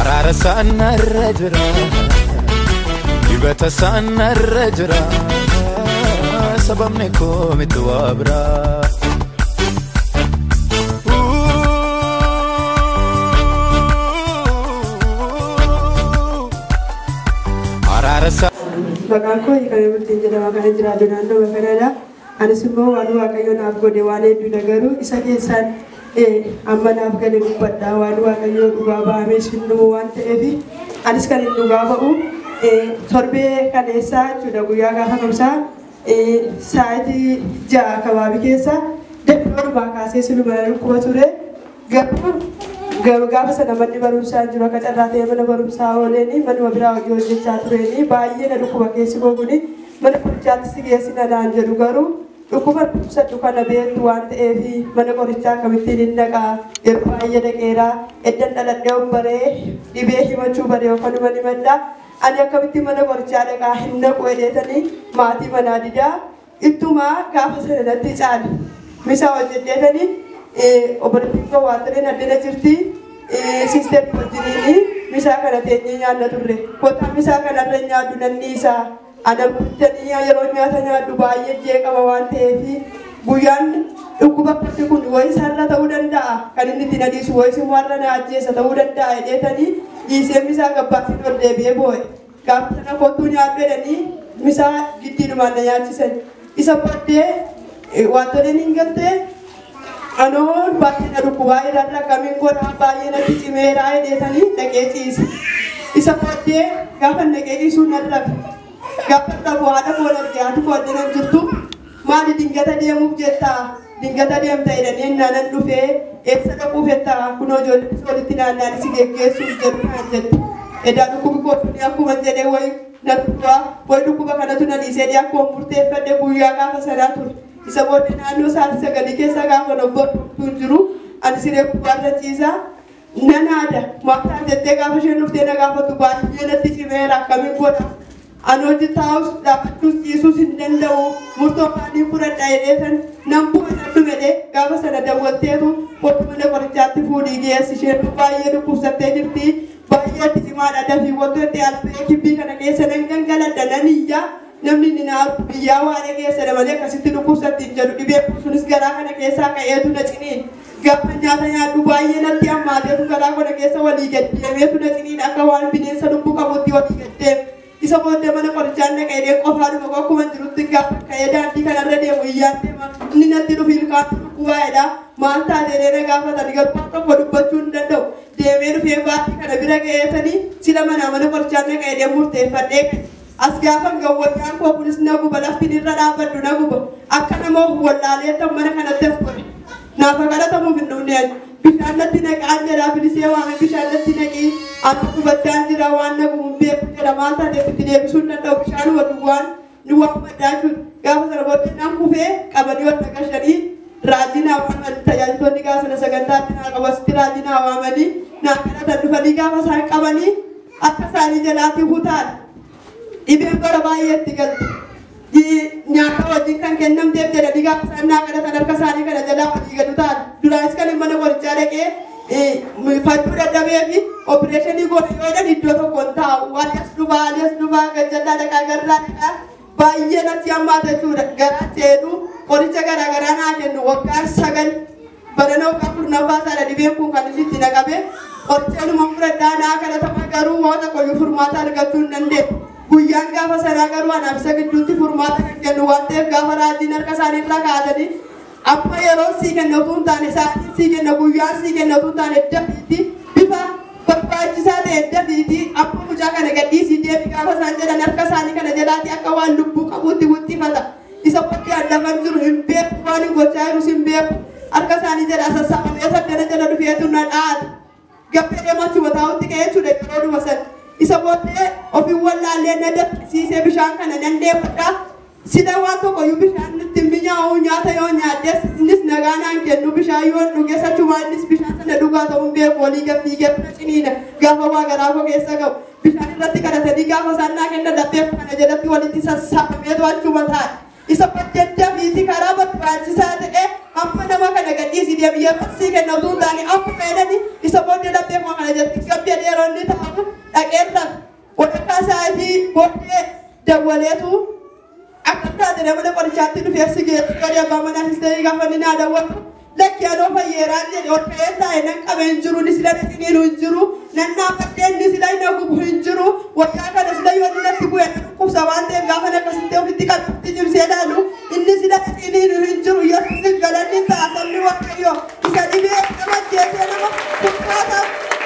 Arara sana rajra, dibata sana rajra, sabamne ko mitwabra. Arara sana. Bagaimana kau ikan bertinja dalam kerajaan jerajunan do berada, ane semua wanu akayon abgo dewane du nagaru, isa kesan amma na abgade bubadda wanu akayon ugaba ame shindu wante evi, ane sekali ugaba sorbe kanesa sudah guyaga hamsa saati ja kawabi kesa dekor bakase sulu baru kuature gaba sana mandi baru sa jura kaca rate mana baru sa oleni manu abira yoje chatureni bayi na duku bakesi boguni mana kurjat sigesi na danjeru garu duku bar sa duka na be tuan evi mana kurja kamiti nindaga bayi na kera edan dalat deum bare dibe himachu bare okanu mani manda anya kamiti mana kurja daga hinna ko edetani mati mana dida ituma gafa sana dati chal misa oje dedani obarapinko watare nadena jirti sistem bajini misa kana tenya na turre kota misa kana renya dunanisa ada tenya yeronya tanya dubai je kawante fi buyan ukuba pati kun wai sarra taudanda kadini tinadi suwai semwarra na aje sa taudanda edetani ise misa gabati dorde be boy kaptana kotunya bedani misa gitti dumanda ya cisen isa patte watare ningante anon pati na rukuwai rara kami kora bayi na tisimera edetani nakechis isa patte gapan nakechis sunarra gapan tabu ada kola jatu kodena juttu mali dingata dia mujeta dingata dia mtaida nenna nan dufe eksada kufeta kuno jol solitina na sigege sujjata jet eda duku ko dunia ku manjede way na tuwa way duku bakana tuna disedi ko murte fede buya ka fasaratur isa bodde nano sati sagali kesa ga ko no bot tunjuru an sire ku barra cisa nanada makta jette ga fashe nufte na ga fatu ba yena tisimera kami ko anoji taus dapat Yesus indenda murto kani pura dairetan nampu atu mede ga fasana da woteru potu mene ko jatti fudi ge sishetu ba yedu kusate jirti bayya tisimada da fi wote alpe kibi kana ke senengan gala dananiya namni nina biya wale ke sere male kasiti duku sati jaru dibe sunis gara kana kesa ka etu na chini gapanya tanya dubai na tiam made tu gara ko na kesa wali gette etu na chini akawan bine sa duku ka boti wati gette isa bote mana ko janne ka ede ko faru ko ko man rutti ga ka eda anti kana rede mo yante ma nina tiru fil ka ku waida manta de re ga fa tani ga ko ko du bachun dando de meru fe ba kana birage etani sila mana mana ko janne ka ede murte fade asgafan gawwatan ko pulis nagu balafti dirra badu nagu akana mo wallale tam mana kana tefko na fagala tamu binne bishalati ne kanjara bilise wa me bishalati ne ki anu batan jira wan nagu mumbe kera mata de bitine bisunna do bishalu waduwan ni wa madaju gafa sara botte nam ku fe kabadi wa takashari rajina wa man tayanto ni ga sana saganta na kawasti rajina wa mani na kana tadu fadi gafa sa kabani akasari jalati hutan ibe bara baye tigal di nyaka wajin kan kennam deb jada diga sanna kada tadar kasani kada jada diga dutan durais kan mana ko jare ke fadura dabe bi operation ni go yoda ni do to konta walias duba ga jada da kagarra ka baye na tiamma ta tura gara tedu ori gara gara na den wakar sagal barano ka kurna basa da dibe ku kan litina gabe ori tedu mamra dana kada tamagaru wata ko yufurmata daga tunande guyyan gafa saragaru anabsa gidduutti furmaata kan kennu wanteef gaafa raajiin harka isaanii irraa kaa'atanii amma yeroo sii kennuutu hin taane sa'aatiin sii kenna guyyaan sii kennuutu hin taane dafiitti bifa barbaachisaa ta'e dafiitti amma mucaa kana gadhiisii deebi gaafa isaan jedhan harka isaanii kana jalaatti akka waan lubbuu qabuutti wuttifata isa boodde addafan jiru hin beeku waan hin gochaa jirus hin beeku harka isaanii jala sassaabamee saddana jala dhufeetu na dhaata gabbee deematti wataa'utti ka'ee jechuudha yeroo dhuma sana isa boodde ofii wallaallee na daffisiisee bishaan kana nan deemudha sida waan tokko yu bishaan nutti minyaawu nyaata yoo nyaaddes innis nagaanaan kennu bishaan yoo dhuge sachuma innis bishaan sana dhugaa ta'uun beeku walii gaffii geeffina ciniina gaafa waa garaa koo keessa qabu bishaan irratti kadhatanii gaafa isaan naa kenna dabbeef kana jalatti walitti sassaabameetu achuma taa'e isa boodde dafiiti karaa barbaachisaa ta'e amma nama kana gadhiisi deebi'ee farsii kenna utuu taane akkuma jedhani isa booddee laphee koo kana jetti gabbee dheeroonni ta'amu dhaqeerra walakkaa isaatii booddee dawwaleetu akka taate nama qorichaatti dhufee si geessu gadi abbaa manaa sisteenii gaafa inni naa dawwatu lakki anoo fayyeeraan jedhe ol ka'ee taa'e nan qabee hin jiru ni sila dhaqiniinu hin jiru nan naafadheen ni sila hin gubu hin jiru wayyaa kana sila yoo inni natti bu'e nan dhukkubsa waan ta'eef gaafa akkasitti ofitti qabatti cimsee ilaalu inni sila dhaqiniinu hin jiru yesuusiif galanni ta'a sabni waaqayyo isa dhibee nama jeesee nama kukkaata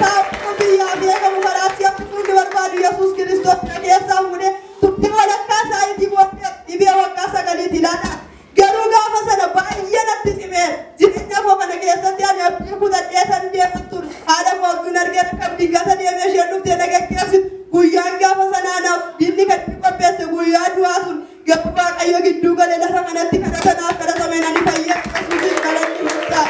taa'u biyyaa fi eegamu karaatti hafuufi barbaadu yesuus kiristoos na keessaa fuudhee turtii walakkaa isaatii booddee dhibee waggaa sagaliiti ilaala. Garuu gaafa sana baay'ee natti cimee jireenya koo kana keessatti ani abdii kutadhee san deeman ture haadha koo abduun argee akka abdii gata deemee isheen dhuftee na gaggeessitu guyyaan gaafa sanaanaaf diinni kan inni qopheesse guyyaa du'aa sun garuu waaqayyo gidduu galee lafa kanatti kadhatanaaf kadhatameen ani fayyee akkasumas galanni murtaa.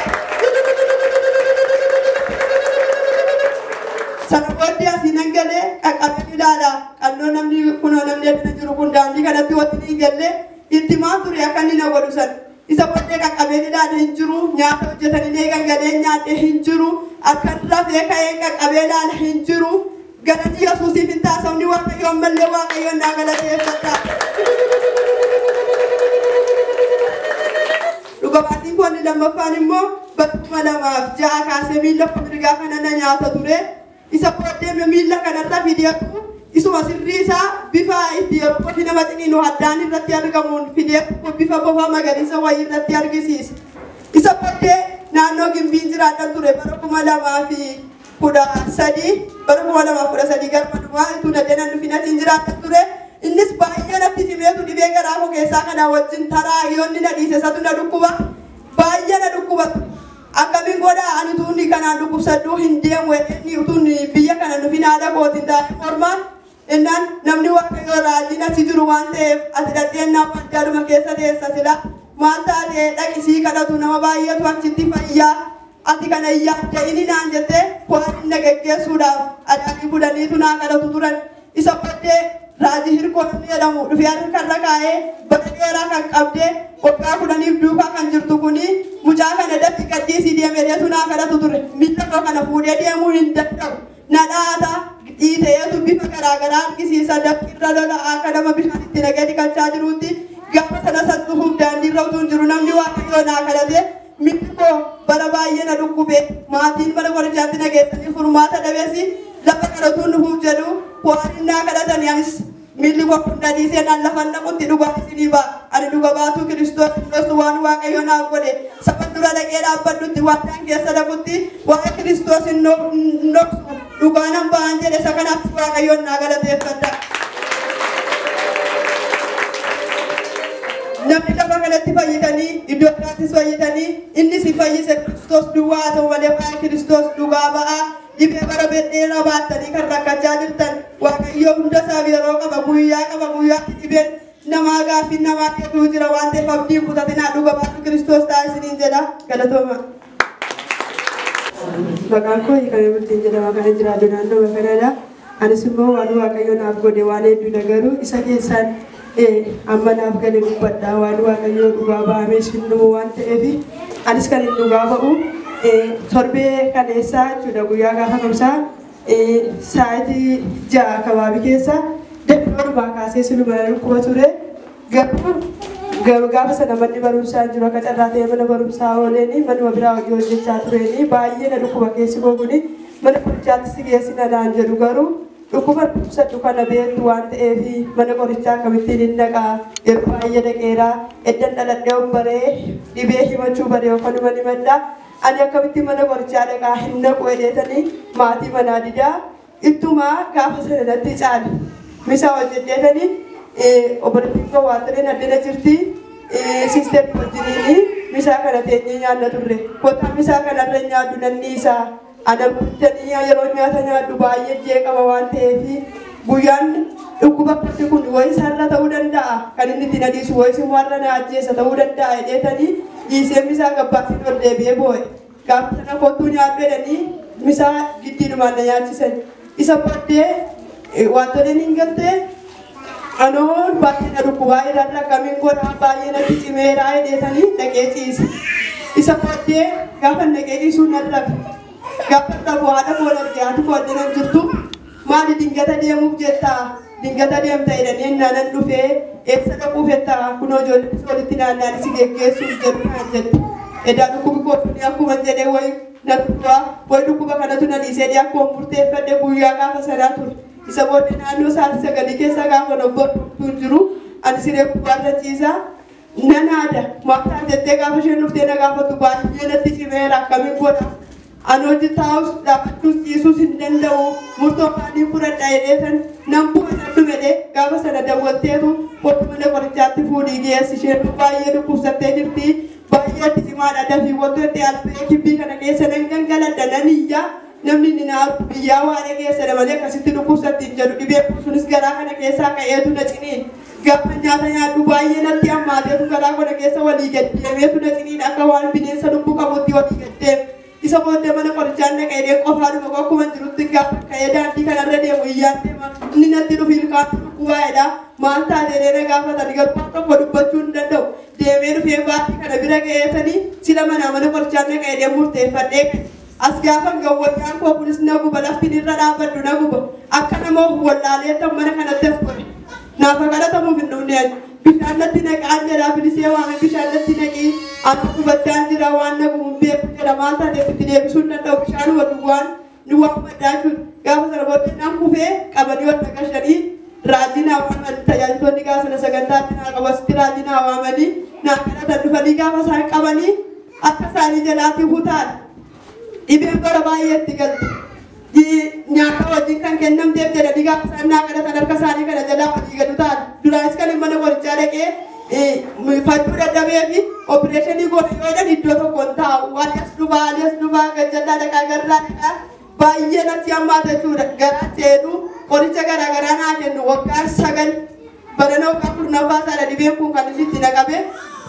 Sana booddee asii nan galee qaqqabeen ilaala qannoo namni kunoo namni edda jiru kun daandii kanatti watti ni galee itti maa ture akka inni na godhu san isa booddee qaqqabeen ilaale hin jiru nyaata hojjetanii gangalee nyaadhee hin jiru akka rafee ka'ee qaqqabee ilaale hin jiru galanni yesuusiif hin taasifamni waaqayyoon mallee waaqayyoon naa galateeffadha. Dhugaatiin kun lammaffaan immoo bakkuma 2 kaasee miila mirgaa kana na nyaata ture isa booddee miila kanarra fideetu isuma sirrii isaa bifa itti yeroo qofi nama ciniinu addaan irratti argamuun fidee bifa bofa magariisa wayii irratti argisiise. Isa booddee naannoo gimbiin jiraatan ture bara 2013 bara 2013 garba dhumaa itti dadeenan dhufinatiin jiraatan ture. Innis baay'ee natti cimeetu dhibee garaa koo keessaa kana wajjin taraa yoonni na dhiise isatu na dhukkuba baay'ee na dhukkuba. Akkamiin godha ani tuunni kanaan dhukkubsadhuu hin deemu inni utuun biyya kana dhufin haadha kootiin taa'ee mormaan innaan namni waaqayyo raajiin achi jiru waan ta'eef ati dhadheennaa addaadhuma keessa teessa sila maal taatee dhaqisii kadhatu nama baay'eetu achitti fayyaa ati kana yaadda inni naan jettee waan inni gaggeessuudhaaf adaanii kudhaniitu naa kadhatu turan isa booddee raajii hirkoo namni jedhamu dhufee harkarra kaa'ee bara dheeraa kan qabdee waggaa 10 duukaa kan jirtu kuni mucaa kana datti gadhiisii deemeetu naa kadhatu ture miila koo kana fuudhee deemuu hin danda'u na dhaata dhiiteetu bifa garaagaraa argisiisa dabbirra lola akka nama bishaan itti nagee dhiqachaa jiruutti gaafa sana sattufuuf daandiirra utuu hin jiru namni waaqayyoo naa kadhate miilli koo bara baay'ee na dhukkube maatiin bara qorichaatti nageessanii furmaata dhabeesi lafa kadhatuun dhufuuf jedhu waan naa kadhatanii anis miilli koo hunda dhiisee naan lafan naqutti dhugaan isinii ba'a ani dhuga baatuu kiristoos hundeessu waan waaqayyo naaf godhe saba dura dhaqee dhaabbadhutti waadaan keessa dhaqutti waa'ee kiristoos hin dhoksu dhugaanan ba'an jedhe isa kanaaf waaqayyoon naa galateeffadha. Namni lafa kanatti fayyitanii iddoo biraattis fayyitanii inni si fayyise kiristoos duwwaa haa ta'u malee waa'ee kiristoos dhugaa ba'aa dhibee bara bedheeraa baattanii kan rakkachaa jirtan waaqayyo hunda isaaf yeroo qaba guyyaatti dhibeen namaa gaaffii namaa hedduu jira waan ta'eef abdii kutatinaa dhuga baatu kiristoos ta'a isiniin jedha galatooma. Maqaan koo hiikamee bultiin jedhama kana jiraatu naannoo kanadha. Anis immoo waan waaqayyo naaf godhe waan hedduu nagaruu isa keessaan amma naaf gale dubbadha waan waaqayyo dhugaa ba'amee shinnumu waan ta'eef anis kan hin dhugaa ba'u torbee kaleessaa jechuudha guyyaa gaafa kamsaa sa'aatii 6 kabaabii keessa dabalataa kaasee siluma dhukkuba ture garuu gaafa sana manni barumsaa jiru akka carraa ta'e mana barumsaa ooleeni manuma biraa hojii hojjechaa tureeni baay'ee na dhukkuba keessi koo kuni mana qorichaatti si geessina naan jedhu garuu dhukkuba dhukkubsadhu kana beektu waan ta'eef mana qorichaa akkamittiin hin dhaqaa yeroo baay'ee dhaqeeraa eddan dhaladhee baree dhibee himachuu baree yookaan ni madda ani akkamittiin mana qorichaa dhaqaa hin naqu jedheetanii maatii manaa didaa ittumaa gaafa sana natti caala misaa hojjedheetanii obboleettiin koo waan ta'een addana jirti siisteemii wajjiniin misaa kana teenyee nyaanna turre kottaa misaa kanarra nyaaddu nanni isaa ana bultanii yeroo nyaata nyaaddu baay'ee jeeqama waan ta'eef guyyaan dhukkuba akkasii kun wayii sarara ta'uu danda'a kan inni ittiin adiisu wayii si warra na ajjeessa ta'uu danda'a jedheetanii dhiisee misaa gabbaatti ol deebi'ee boo'e gaafa sana kottuu nyaaddu jedhanii misaa giddiinumaan na nyaachisan isa booddee wantoonni hin galtee anoon baay'ee na dhukkubaa irrarra akkamiin godhaa baay'ee natti cimeeraa jedheetanii dhaqee ciise isa booddee gaafa naqee ciisuu narrabe gaafa dhabu haadha koo dargaatu kooddanan jirtu maali dingata deemuuf jettaa dingata deemta jedhanii naanan dhufee eessa dhaquuf jettaa kunoo ijoolleen walitti naannaan si geggeessuuf jedhu naan jette edaa dhukkubi koofanii akkuma jedhee wayi naturaa wayi dhukkuba kanatu na dhiisee akkuma murteeffadhe guyyaa gaafa sanaa ture isa booddee naannoo sa'aatii 9 keessa gaafa nobboon jiru ani siree gubbaarra ciisaa nan aada maaftaan jettee gaafa isheen dhuftee na gaafatu baay'ee natti cimeera akkamiin godha ani hojii taa'us dhaabachuus ciisuus hin danda'u murtoo faanii fudhadha jedheetan nan bu'e sadhu medhee gaafa sana dawwatteetu hodhu mana qorichaatti fuudhii geessi isheen baay'ee dhukkubsattee jirti baay'ee itti cimaadha dafii wattu itti albee kibbii kana keessa nan gangaladha nan iyyaa namni inni na biyyaa waa'ee keessa dabalee akkasitti dhukkubsatti hin jedhu dhibee sunis garaa kana keessaa ka'eetu na ciniin gaafa nyaata nyaadhu baay'ee natti hammaateetu garaa kana keessa walii gaddeemeetu na ciniin akka waan bineensa lubbuu qabutti walii gaddeeme isa booddee mana qorichaan dhaqee qofaadhuma akkuma jirutti gaafa ka'ee daandii kanarra deemu iyyaan deema inni natti dhufu ilkaan dhukkubaa'edha maal taatee na gaafatani garuu tokko dubbachuu hin danda'u deemee dhufee baattii kana bira ga'eetanii sila mana qorichaan dhaqee murteeffadhee as gaafa gawwayyaan koo kunis na guba laftiin irra dhaabbadhu na guba akka nama wallaalee tan mana kanatti as godhe naafa kadhatamuuf hin dhufneen bishaan natti naqaan jedhaa bilisee waame bishaan natti naqii akka gubachaan jira waan nagumun beeku jedha maal taateef itti deebisuu hin danda'u bishaan waduwwaan ni waan maddaa jiru gaafa sana booddee naan kufee qabanii wal naqashanii raajii naa waamanii tajaajiltoonni gaafa sana sagantaatti naa qabasitti raajii naa waamanii naa kadhatan dhufanii gaafa isaan qabanii akka isaanii jalaatii hutaadha dhibeen bara baay'eetti galti nyaata wajjin kan kennamteef jedhanii gaafa isaan naa kadhatan harka isaanii kana jalaa walii gadu ta'an duraanis kan mana qorichaa dhaqee fayyuu dadhabee fi opereeshinii goone yoo jedhan iddoo tokko hin taa'u alias dhufaa gajjallaa dhaqaa garraa dhaqaa baay'ee natti hammaata jechuudha garaa jedhu qoricha garaagaraa naa kennu waggaa 9 barana waggaa 14 dhibeen kun kan inni itti naqabe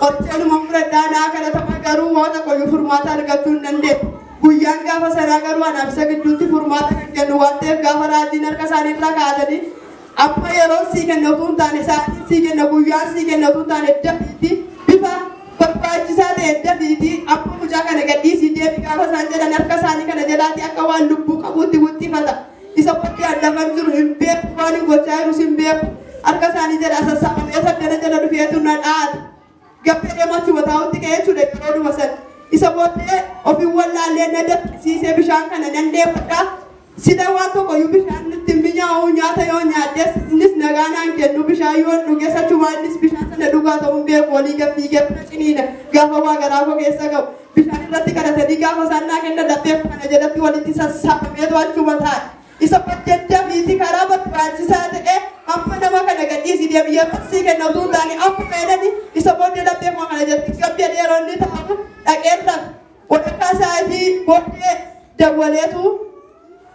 qoricheenuma fudhadhaa naa kadhatama garuu waan tokkoyyuu furmaata argachuu hin dandeenye guyyaan gaafa sanaa garuu anaaf isa gidduutti furmaata kan kennu waan ta'eef gaafa raajiin harka isaanii irra kaa'atanii amma yeroo sii kennatu hin taane sa'aatiin sii kenna guyyaan sii kennatu hin taane dafiitti bifa barbaachisaa ta'e dafiitti amma mucaa kana gadhiisii deebi gaafa isaan jedhan harka isaanii kana jalaatti akka waan lubbuu qabuutti wuttifata isa booddee addafan jiru hin beeku waan hin gochaa jirus hin beeku harka isaanii jala sassaabamee saddana jala dhufeetu na dhaata gabbee deemachi wataa'utti ka'ee jechuudha yeroo dhuma sana isa booddee ofii wallaallee na dabbisiisee bishaan kana nan deemudha sida waan tokkoyyuu bishaan itti mi'aawu nyaata yoo nyaaddes innis nagaa naan kennu bishaan yoo dhuge sachumaa innis bishaan sana dhugaa ta'uun beeku walii gabbiigee na ciniina gaafa waa garaa koo keessa qabu bishaan irratti kadhatanii gaafa isaan naa kenna dabbeeku kana jalatti walitti sassaabameetu achuma taa'e isa booddee dafiitti karaa barbaachisaa ta'e amma nama kana gadhiisii deebi yeroo sii kennatu hin taane akkuma jedhani isa booddee dabbeeku kana jalatti gabbee yeroo inni ta'amu dhaqeerra walakkaa isaatii booddee dawwaleetu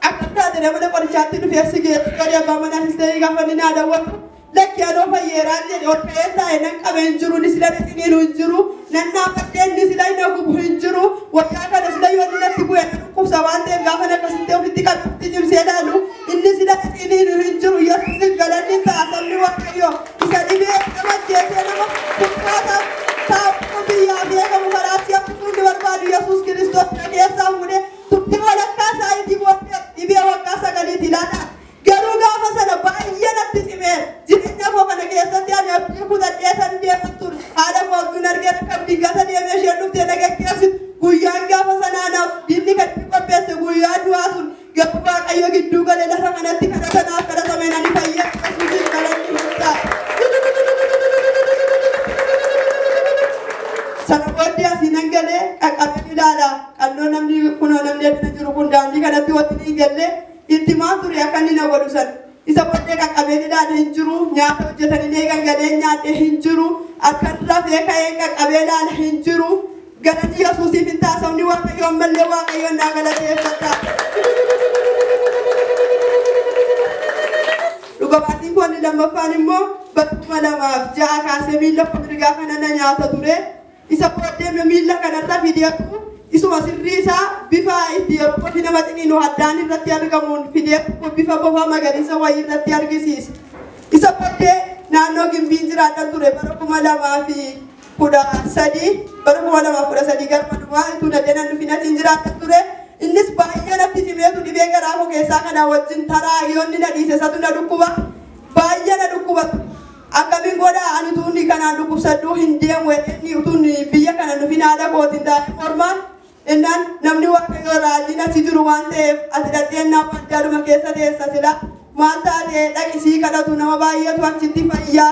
akka taate nama qorichaatti dhufee si geessu gadi abbaa manaa sisteerii gaafa inni naa dawwatu lakki anoo fayyeeraan jedhe ol ka'ee taa'e nan qabe hin jiru ni sila dhaqiniinu hin jiru nan naafadheen ni sila hin gubu hin jiru wayyaa kana sila yoo inni natti bu'e nan dhukkubsa waan ta'eef gaafa akkasitti ofitti qabatti cimsee ilaalu inni sila dhaqiniinu hin jiru yesuusin galanni ta'a sabni waaqayyoo isa dhibee nama jeesee nama bukkaataaf taa'u biyyaa fi eegamu karaatti hafuun barbaadu yesuus kiristoos na keessaa fuudhee turtii walakkaa isaatii booddee dhibee waggaa 9 ilaala garuu gaafa sana baay'ee natti cimeera jireenya koo kana keessatti ani abdii kutadhee san deeman ture haadha koo abduun argee akka diggata deemee isheen dhuftee na geggeessitu guyyaan gaafa sanaa naaf diinni kan inni qopheesse guyyaa du'aa sun garuu waaqayyo gidduu galee lafa kanatti kadhatanaaf kadhatameen ani fayyee yesuusin galanni hundaa sana booddee asii nan galee qaqqabeen ilaala qannoo namni kunoo namni addana jiru kun daandii kanatti watti galee itti maan ture akka inni na godhu san isa booddee qaqqabeen ilaala hin jiru nyaata hojjetanii gangalee nyaadhee hin jiru akka rafee ka'ee qaqqabee ilaala hin jiru galanni yesuusiif hin taasifamni waaqayyoon mallee waaqayyoon naa galateeffata dhugaatiin kun lammaffaan immoo bakkuma 2 kaasee miila mirgaa kana na nyaata ture isa booddee miila kanarra fideetu isuma sirrii isaa bifa itti yeroo qofi nama ciniinu addaan irratti argamuun fideetu bifa bofa magariisa wayii irratti argisiise isa booddee naannoo gimbiin jiraadhan ture bara 2000 fi kuda sadi bara kuma lama kuda sadi garba duma itu dadena nufina tinjira ture innis baay'ee natti timeetu dhibee garaa koo keessaa kana wajjin taraa yoonni na dhiise satu na dhukkuba baay'ee na dhukkuba akkamiin godha ani tuunni kanaan dhukkubsadhuu hin deemu inni utuun biyya kana nufina haadha kootiin taa'ee mormaan innaan namni waaqayyoo raajii natti jiru waan ta'eef ati dhadheennaa addaadhuma keessa teessa sila maal taatee dhaqisii kadhatu nama baay'eetu achitti fayyaa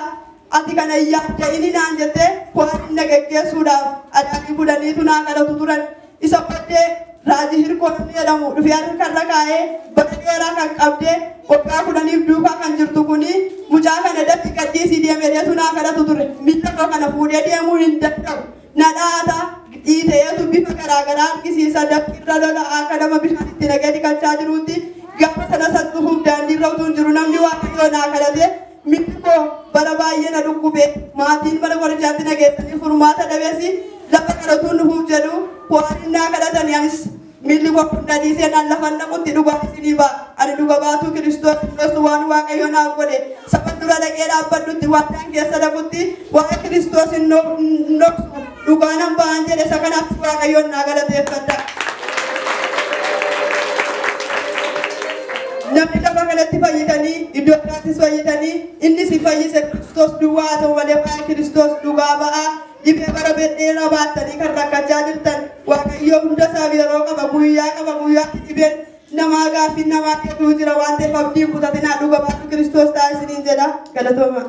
ati kana yaadda inni naan jettee waan na geggeessuudhaaf adaadii budhaniitu naa kadhatu turan isa booddee raajii hirkoon jedhamu dhufee harkarra kaa'ee bara dheeraa kan qabdee waggaa 10 duukaa kan jirtu kuni mucaa kana daffi gadhiisii deemeetu naa kadhatu ture miila koo kana fuudhee deemuu hin danda'u na dhaata dhiiteetu bifa garaagaraa argisiisa daffirra lola akka nama bishaan itti nagee dhiqachaa jiruutti gaafa sana sattufuuf daandiirra utuu jiru namni waaqayyoo naa kadhate miilli koo bara baay'ee na dhukkube maatiin mana qorichaatti nageessanii furmaata dhabeessi lafa kadhatuun dhufuuf jedhu waan naa kadhatanii anis miilli koo hunda dhiisee naan lafan naqutti dhugaan isinii ba'a ani dhuga baatuu kiristoos hundeessu waan waaqayyoo naaf godhe saban dura dhaqee dhaabbadhutti waadaan keessa dhaqutti waa'ee kiristoos hin dhoksu dhugaanan ba'an jedhe isa kanaaf waaqayyoon naa galateeffadha. Namni lafa kanatti fayyitanii iddoo biraattis fayyitanii inni si fayyise kiristoos duwwaa haa ta'u malee waa'ee kiristoos dhugaa ba'aa dhibee bara bedheeraa baattanii kan rakkachaa jirtan waaqayyoo hunda isaaf yeroo qaba guyyaatti dhibeen namaa gaaffii namaa hedduu jira waan ta'eef abdii kutatinaa dhuga baatu kiristoos ta'a isiniin jedha galatooma.